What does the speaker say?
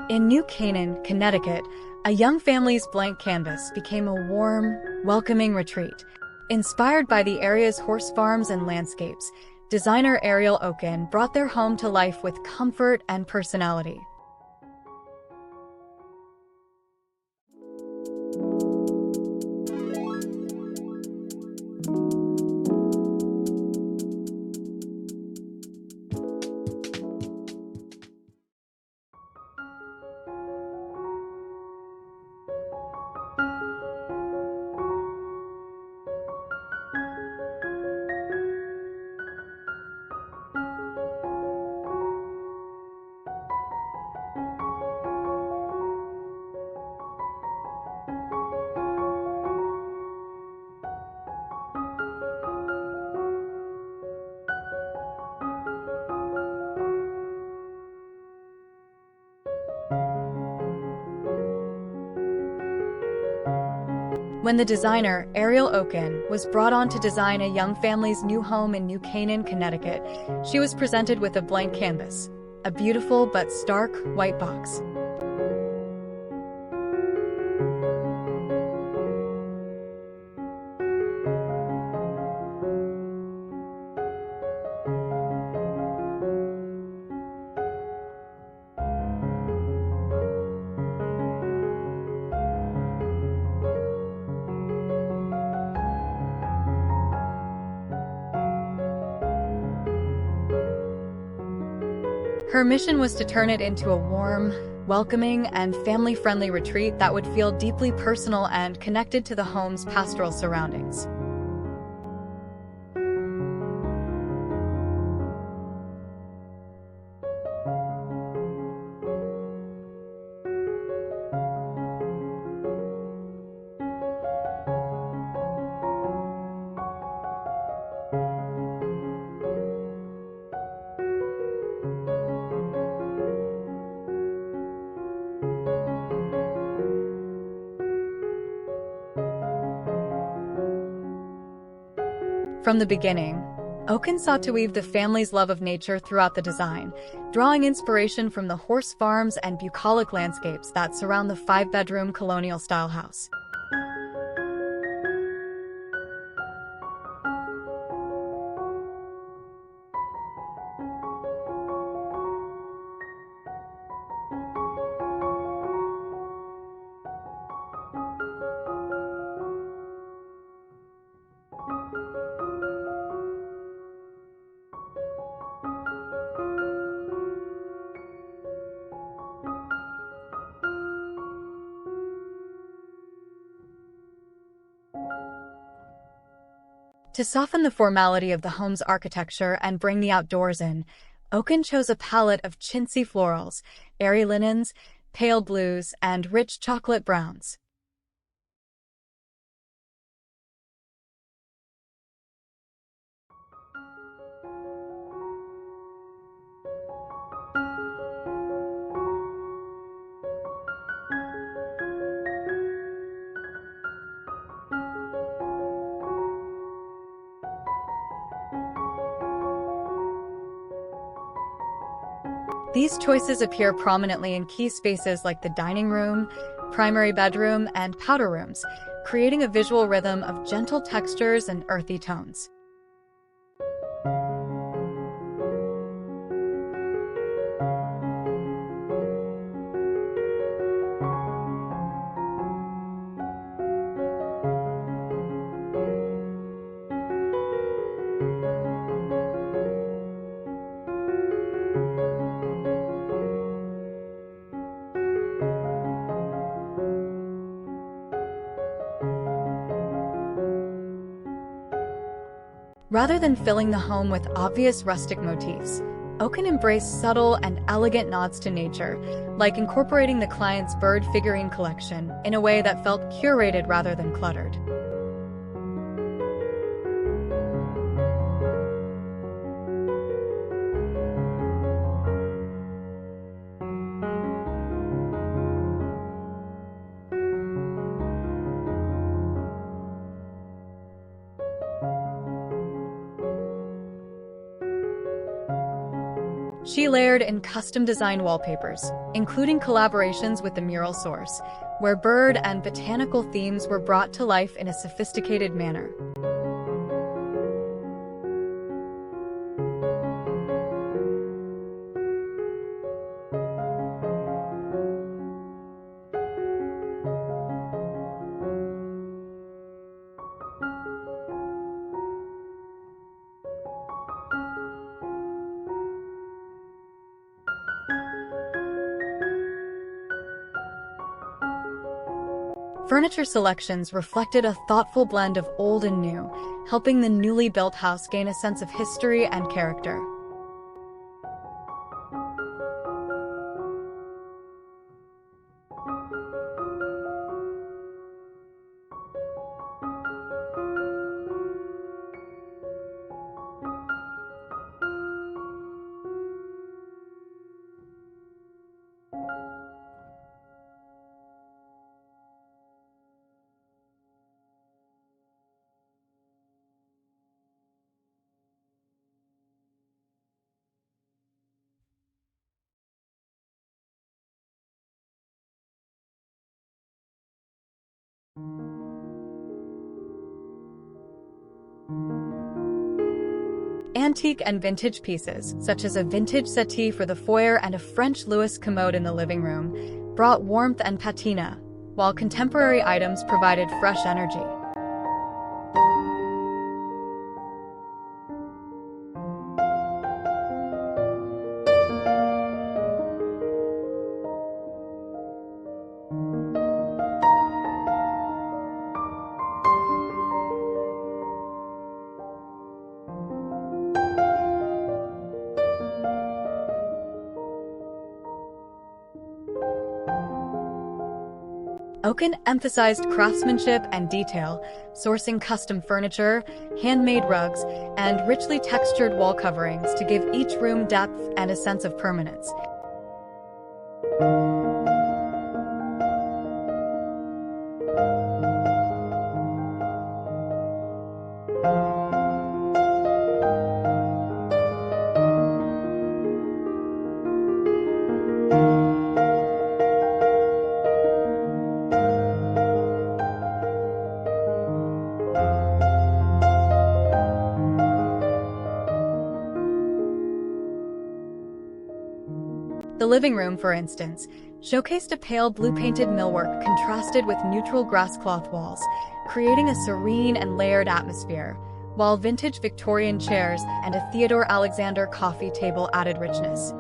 In New Canaan, Connecticut, a young family's blank canvas became a warm, welcoming retreat. Inspired by the area's horse farms and landscapes, designer Ariel Oken brought their home to life with comfort and personality. When the designer, Ariel Oken, was brought on to design a young family's new home in New Canaan, Connecticut, she was presented with a blank canvas, a beautiful but stark white box. Her mission was to turn it into a warm, welcoming, and family-friendly retreat that would feel deeply personal and connected to the home's pastoral surroundings. From the beginning, Oken sought to weave the family's love of nature throughout the design, drawing inspiration from the horse farms and bucolic landscapes that surround the five-bedroom colonial-style house. To soften the formality of the home's architecture and bring the outdoors in, Oken chose a palette of chintzy florals, airy linens, pale blues, and rich chocolate browns. These choices appear prominently in key spaces like the dining room, primary bedroom, and powder rooms, creating a visual rhythm of gentle textures and earthy tones. Rather than filling the home with obvious rustic motifs, Oken embraced subtle and elegant nods to nature, like incorporating the client's bird figurine collection in a way that felt curated rather than cluttered. She layered in custom-designed wallpapers, including collaborations with the mural source, where bird and botanical themes were brought to life in a sophisticated manner. Furniture selections reflected a thoughtful blend of old and new, helping the newly built house gain a sense of history and character. Antique and vintage pieces, such as a vintage settee for the foyer and a French Louis commode in the living room, brought warmth and patina, while contemporary items provided fresh energy. Oaken emphasized craftsmanship and detail, sourcing custom furniture, handmade rugs, and richly textured wall coverings to give each room depth and a sense of permanence. The living room, for instance, showcased a pale blue-painted millwork contrasted with neutral grass-cloth walls, creating a serene and layered atmosphere, while vintage Victorian chairs and a Theodore Alexander coffee table added richness.